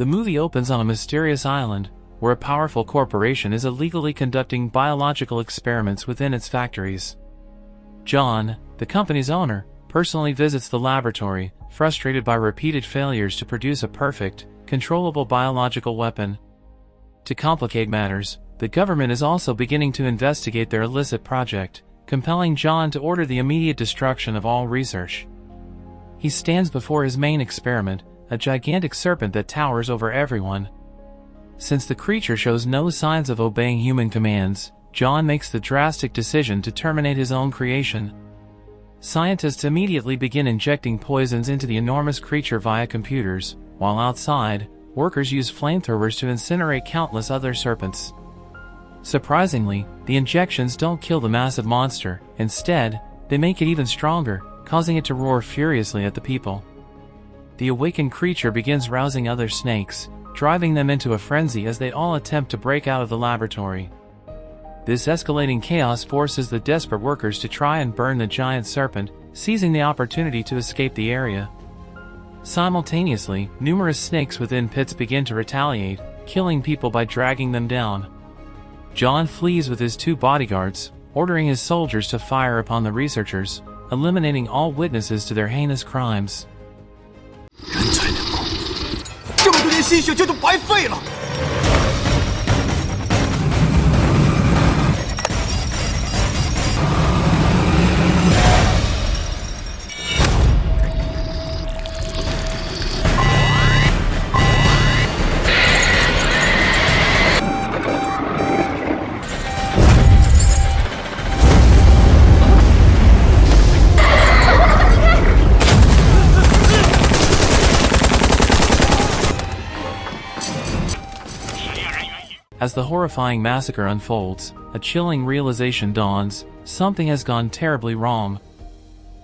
The movie opens on a mysterious island, where a powerful corporation is illegally conducting biological experiments within its factories. John, the company's owner, personally visits the laboratory, frustrated by repeated failures to produce a perfect, controllable biological weapon. To complicate matters, the government is also beginning to investigate their illicit project, compelling John to order the immediate destruction of all research. He stands before his main experiment, a gigantic serpent that towers over everyone. Since the creature shows no signs of obeying human commands, John makes the drastic decision to terminate his own creation. Scientists immediately begin injecting poisons into the enormous creature via computers, while outside, workers use flamethrowers to incinerate countless other serpents. Surprisingly, the injections don't kill the massive monster. Instead, they make it even stronger, causing it to roar furiously at the people. The awakened creature begins rousing other snakes, driving them into a frenzy as they all attempt to break out of the laboratory. This escalating chaos forces the desperate workers to try and burn the giant serpent, seizing the opportunity to escape the area. Simultaneously, numerous snakes within pits begin to retaliate, killing people by dragging them down. John flees with his 2 bodyguards, ordering his soldiers to fire upon the researchers, eliminating all witnesses to their heinous crimes. 人才能够，这么多年心血就都白费了。As the horrifying massacre unfolds, a chilling realization dawns: something has gone terribly wrong.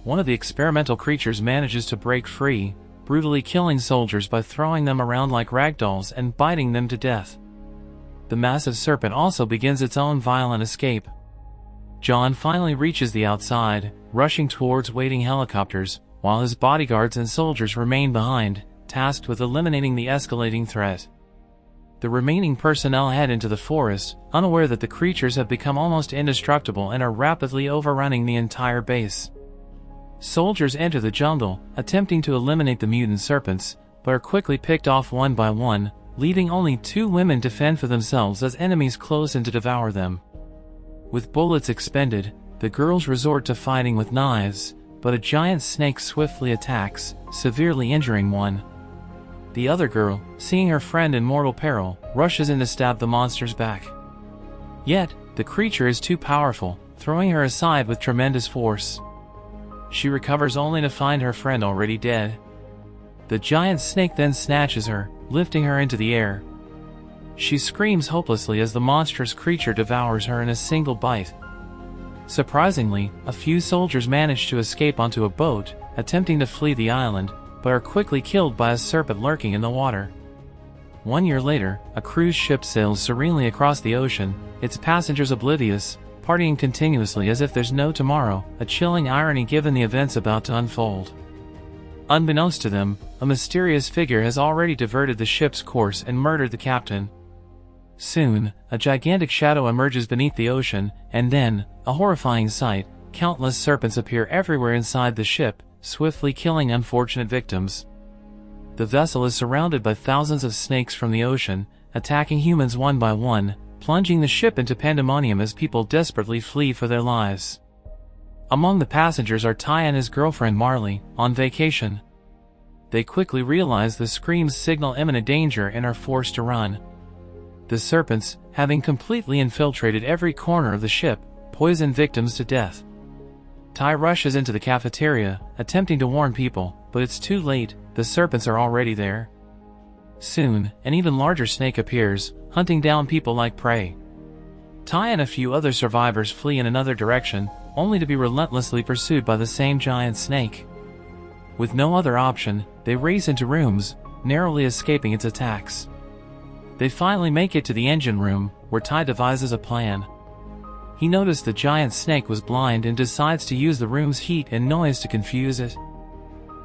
One of the experimental creatures manages to break free, brutally killing soldiers by throwing them around like ragdolls and biting them to death. The massive serpent also begins its own violent escape. John finally reaches the outside, rushing towards waiting helicopters, while his bodyguards and soldiers remain behind, tasked with eliminating the escalating threat. The remaining personnel head into the forest, unaware that the creatures have become almost indestructible and are rapidly overrunning the entire base. Soldiers enter the jungle, attempting to eliminate the mutant serpents, but are quickly picked off one by one, leaving only 2 women to fend for themselves as enemies close in to devour them. With bullets expended, the girls resort to fighting with knives, but a giant snake swiftly attacks, severely injuring one. The other girl, seeing her friend in mortal peril, rushes in to stab the monster's back. Yet, the creature is too powerful, throwing her aside with tremendous force. She recovers only to find her friend already dead. The giant snake then snatches her, lifting her into the air. She screams hopelessly as the monstrous creature devours her in a single bite. Surprisingly, a few soldiers manage to escape onto a boat, attempting to flee the island, but are quickly killed by a serpent lurking in the water. 1 year later, a cruise ship sails serenely across the ocean, its passengers oblivious, partying continuously as if there's no tomorrow, a chilling irony given the events about to unfold. Unbeknownst to them, a mysterious figure has already diverted the ship's course and murdered the captain. Soon, a gigantic shadow emerges beneath the ocean, and then, a horrifying sight, countless serpents appear everywhere inside the ship, swiftly killing unfortunate victims. The vessel is surrounded by thousands of snakes from the ocean, attacking humans one by one, plunging the ship into pandemonium as people desperately flee for their lives. Among the passengers are Ty and his girlfriend Marley, on vacation. They quickly realize the screams signal imminent danger and are forced to run. The serpents, having completely infiltrated every corner of the ship, poison victims to death. Ty rushes into the cafeteria, attempting to warn people, but it's too late, the serpents are already there. Soon, an even larger snake appears, hunting down people like prey. Ty and a few other survivors flee in another direction, only to be relentlessly pursued by the same giant snake. With no other option, they race into rooms, narrowly escaping its attacks. They finally make it to the engine room, where Ty devises a plan. He noticed the giant snake was blind and decides to use the room's heat and noise to confuse it.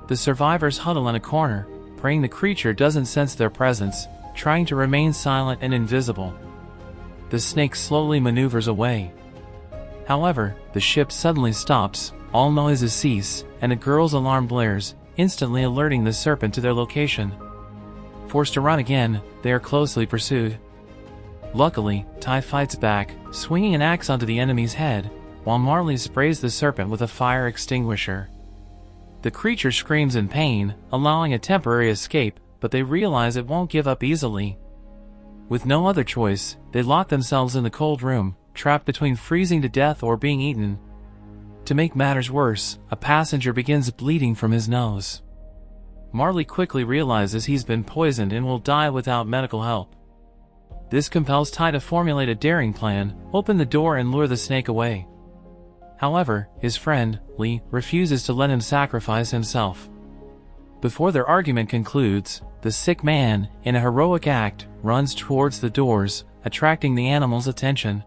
The survivors huddle in a corner, praying the creature doesn't sense their presence, trying to remain silent and invisible. The snake slowly maneuvers away. However, the ship suddenly stops, all noises cease, and a girl's alarm blares, instantly alerting the serpent to their location. Forced to run again, they are closely pursued. Luckily, Tai fights back, swinging an axe onto the enemy's head, while Marley sprays the serpent with a fire extinguisher. The creature screams in pain, allowing a temporary escape, but they realize it won't give up easily. With no other choice, they lock themselves in the cold room, trapped between freezing to death or being eaten. To make matters worse, a passenger begins bleeding from his nose. Marley quickly realizes he's been poisoned and will die without medical help. This compels Tai to formulate a daring plan, open the door and lure the snake away. However, his friend, Lee, refuses to let him sacrifice himself. Before their argument concludes, the sick man, in a heroic act, runs towards the doors, attracting the animal's attention.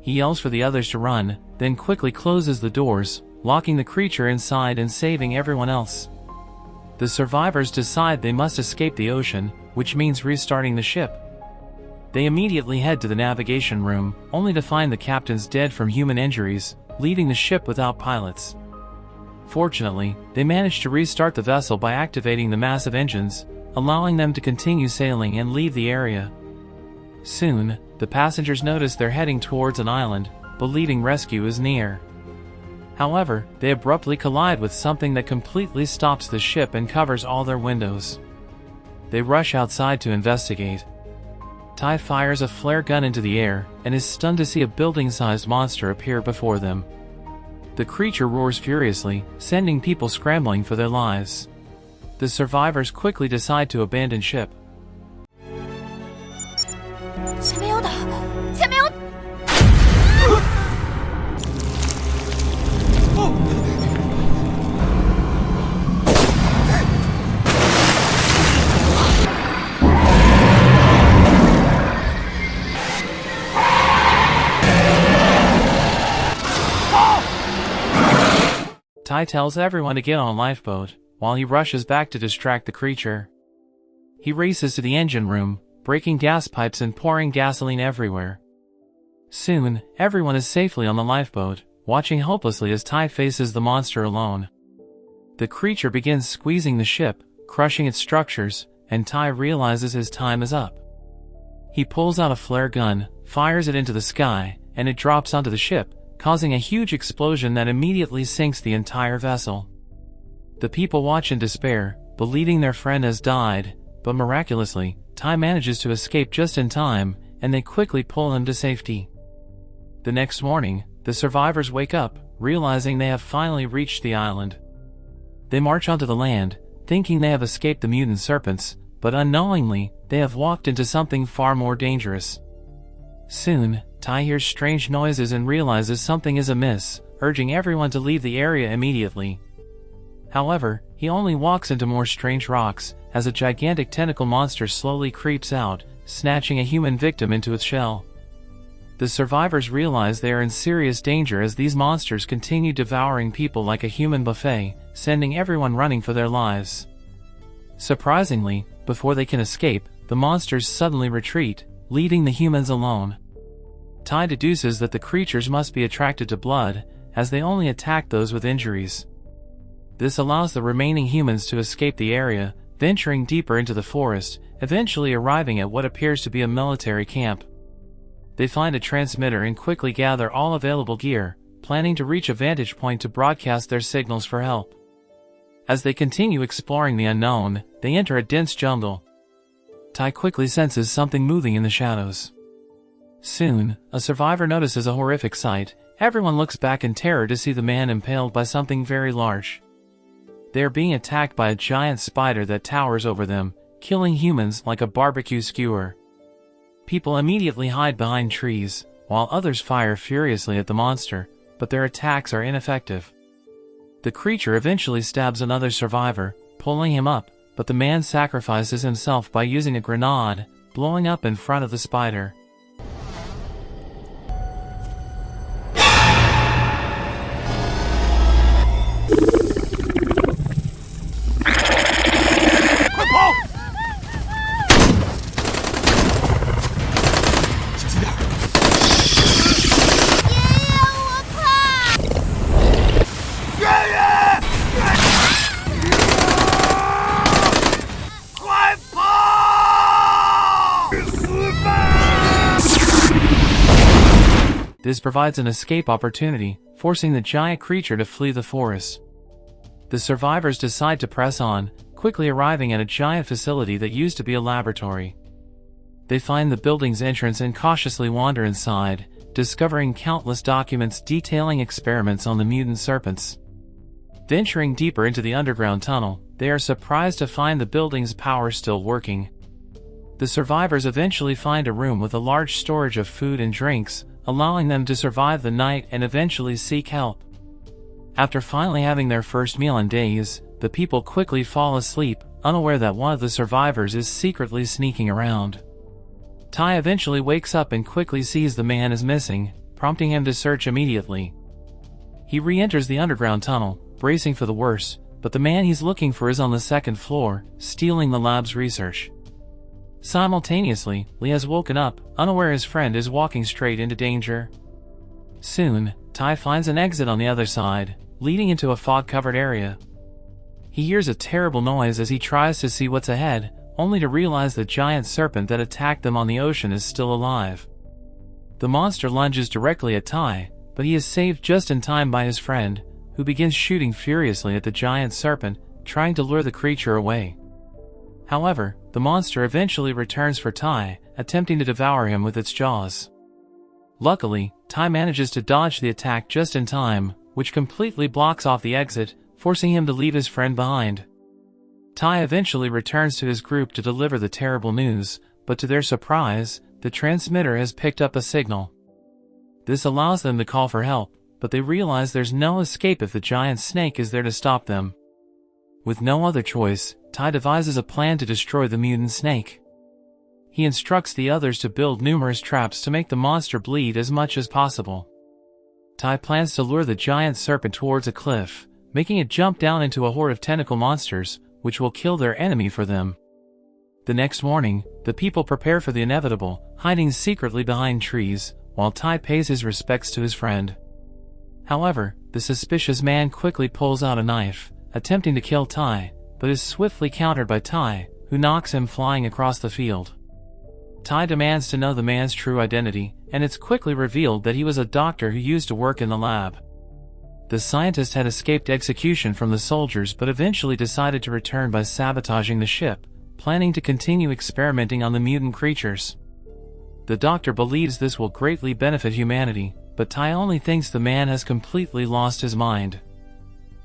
He yells for the others to run, then quickly closes the doors, locking the creature inside and saving everyone else. The survivors decide they must escape the ocean, which means restarting the ship. They immediately head to the navigation room, only to find the captains dead from human injuries, leaving the ship without pilots. Fortunately, they manage to restart the vessel by activating the massive engines, allowing them to continue sailing and leave the area. Soon, the passengers notice they're heading towards an island, believing rescue is near. However, they abruptly collide with something that completely stops the ship and covers all their windows. They rush outside to investigate. Tai fires a flare gun into the air, and is stunned to see a building-sized monster appear before them. The creature roars furiously, sending people scrambling for their lives. The survivors quickly decide to abandon ship. 前面有岛，前面有。Tai tells everyone to get on a lifeboat, while he rushes back to distract the creature. He races to the engine room, breaking gas pipes and pouring gasoline everywhere. Soon, everyone is safely on the lifeboat, watching hopelessly as Tai faces the monster alone. The creature begins squeezing the ship, crushing its structures, and Tai realizes his time is up. He pulls out a flare gun, fires it into the sky, and it drops onto the ship, causing a huge explosion that immediately sinks the entire vessel. The people watch in despair, believing their friend has died, but miraculously, Tai manages to escape just in time, and they quickly pull him to safety. The next morning, the survivors wake up, realizing they have finally reached the island. They march onto the land, thinking they have escaped the mutant serpents, but unknowingly, they have walked into something far more dangerous. Soon, Tai hears strange noises and realizes something is amiss, urging everyone to leave the area immediately. However, he only walks into more strange rocks, as a gigantic tentacle monster slowly creeps out, snatching a human victim into its shell. The survivors realize they are in serious danger as these monsters continue devouring people like a human buffet, sending everyone running for their lives. Surprisingly, before they can escape, the monsters suddenly retreat, leaving the humans alone. Tai deduces that the creatures must be attracted to blood, as they only attack those with injuries. This allows the remaining humans to escape the area, venturing deeper into the forest, eventually arriving at what appears to be a military camp. They find a transmitter and quickly gather all available gear, planning to reach a vantage point to broadcast their signals for help. As they continue exploring the unknown, they enter a dense jungle. Tai quickly senses something moving in the shadows. Soon, a survivor notices a horrific sight. Everyone looks back in terror to see the man impaled by something very large. They are being attacked by a giant spider that towers over them, killing humans like a barbecue skewer. People immediately hide behind trees, while others fire furiously at the monster, but their attacks are ineffective. The creature eventually stabs another survivor, pulling him up, but the man sacrifices himself by using a grenade, blowing up in front of the spider. This provides an escape opportunity, forcing the giant creature to flee the forest. The survivors decide to press on, quickly arriving at a giant facility that used to be a laboratory. They find the building's entrance and cautiously wander inside, discovering countless documents detailing experiments on the mutant serpents. Venturing deeper into the underground tunnel, they are surprised to find the building's power still working. The survivors eventually find a room with a large storage of food and drinks, allowing them to survive the night and eventually seek help. After finally having their first meal in days, the people quickly fall asleep, unaware that one of the survivors is secretly sneaking around. Tai eventually wakes up and quickly sees the man is missing, prompting him to search immediately. He re-enters the underground tunnel, bracing for the worst, but the man he's looking for is on the second floor, stealing the lab's research. Simultaneously, Lee has woken up, unaware his friend is walking straight into danger. Soon, Tai finds an exit on the other side, leading into a fog-covered area. He hears a terrible noise as he tries to see what's ahead, only to realize the giant serpent that attacked them on the ocean is still alive. The monster lunges directly at Tai, but he is saved just in time by his friend, who begins shooting furiously at the giant serpent, trying to lure the creature away. However, the monster eventually returns for Tai, attempting to devour him with its jaws. Luckily, Tai manages to dodge the attack just in time, which completely blocks off the exit, forcing him to leave his friend behind. Tai eventually returns to his group to deliver the terrible news, but to their surprise, the transmitter has picked up a signal. This allows them to call for help, but they realize there's no escape if the giant snake is there to stop them. With no other choice, Tai devises a plan to destroy the mutant snake. He instructs the others to build numerous traps to make the monster bleed as much as possible. Tai plans to lure the giant serpent towards a cliff, making it jump down into a horde of tentacle monsters, which will kill their enemy for them. The next morning, the people prepare for the inevitable, hiding secretly behind trees, while Tai pays his respects to his friend. However, the suspicious man quickly pulls out a knife, attempting to kill Tai, but is swiftly countered by Tai, who knocks him flying across the field. Tai demands to know the man's true identity, and it's quickly revealed that he was a doctor who used to work in the lab. The scientist had escaped execution from the soldiers but eventually decided to return by sabotaging the ship, planning to continue experimenting on the mutant creatures. The doctor believes this will greatly benefit humanity, but Tai only thinks the man has completely lost his mind.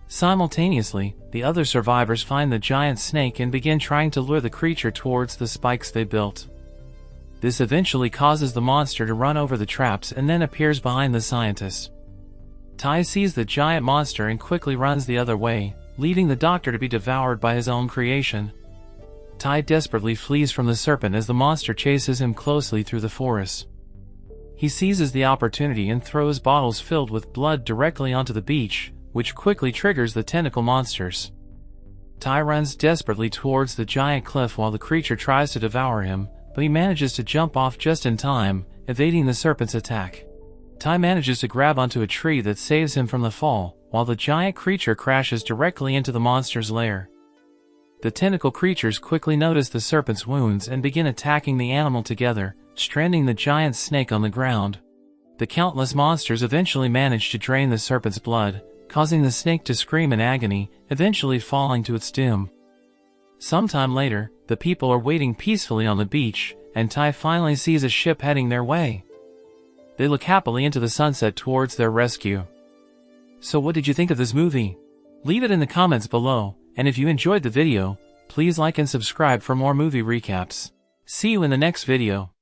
Simultaneously, the other survivors find the giant snake and begin trying to lure the creature towards the spikes they built. This eventually causes the monster to run over the traps and then appears behind the scientist. Tai sees the giant monster and quickly runs the other way, leaving the doctor to be devoured by his own creation. Tai desperately flees from the serpent as the monster chases him closely through the forest. He seizes the opportunity and throws bottles filled with blood directly onto the beach, which quickly triggers the tentacle monsters. Tai runs desperately towards the giant cliff while the creature tries to devour him, but he manages to jump off just in time, evading the serpent's attack. Tai manages to grab onto a tree that saves him from the fall, while the giant creature crashes directly into the monster's lair. The tentacle creatures quickly notice the serpent's wounds and begin attacking the animal together, stranding the giant snake on the ground. The countless monsters eventually manage to drain the serpent's blood, causing the snake to scream in agony, eventually falling to its doom. Sometime later, the people are waiting peacefully on the beach, and Tai finally sees a ship heading their way. They look happily into the sunset towards their rescue. So what did you think of this movie? Leave it in the comments below, and if you enjoyed the video, please like and subscribe for more movie recaps. See you in the next video.